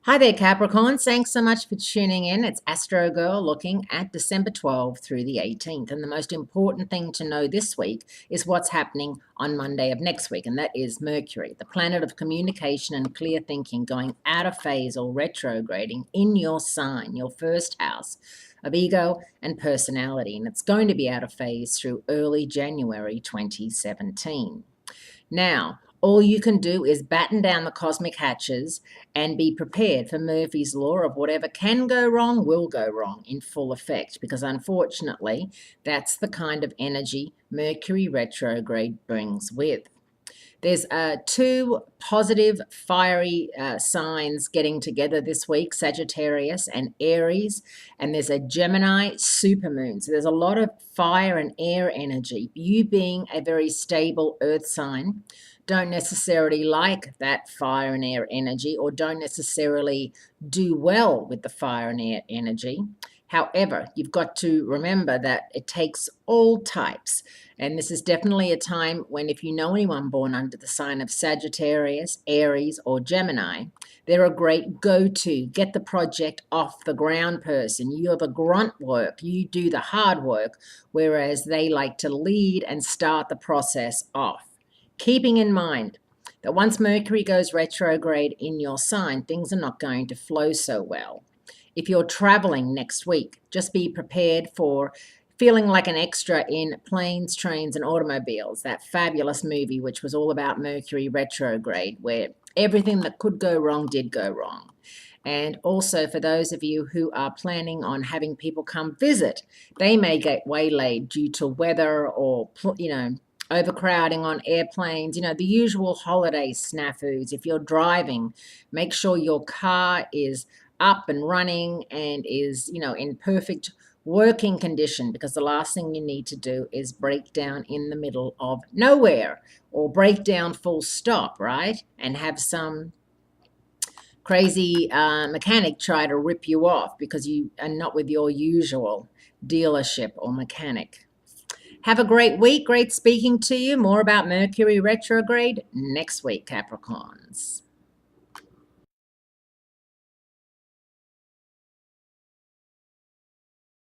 Hi there, Capricorn. Thanks so much for tuning in. It's Astrogirl looking at December 12th through the 18th. And the most important thing to know this week is what's happening on Monday of next week, and that is Mercury, the planet of communication and clear thinking, going out of phase or retrograding in your sign, your first house of ego and personality. And it's going to be out of phase through early January 2017. Now, all you can do is batten down the cosmic hatches and be prepared for Murphy's Law of whatever can go wrong will go wrong in full effect, because unfortunately, that's the kind of energy Mercury retrograde brings with. There's two positive, fiery signs getting together this week, Sagittarius and Aries, and there's a Gemini supermoon. So there's a lot of fire and air energy. You being a very stable earth sign, don't necessarily like that fire and air energy, or don't necessarily do well with the fire and air energy. However, you've got to remember that it takes all types. And this is definitely a time when, if you know anyone born under the sign of Sagittarius, Aries, or Gemini, they're a great go-to, get the project off the ground person. You're the grunt work, you do the hard work, whereas they like to lead and start the process off. Keeping in mind that once Mercury goes retrograde in your sign, things are not going to flow so well. If you're traveling next week, just be prepared for feeling like an extra in Planes, Trains, and Automobiles, that fabulous movie which was all about Mercury retrograde, where everything that could go wrong did go wrong. And also for those of you who are planning on having people come visit, they may get waylaid due to weather or, overcrowding on airplanes, the usual holiday snafus. If you're driving, make sure your car is up and running and is, in perfect working condition, because the last thing you need to do is break down in the middle of nowhere, or break down full stop, right? And have some crazy mechanic try to rip you off because you are not with your usual dealership or mechanic. Have a great week. Great speaking to you. More about Mercury retrograde next week, Capricorns.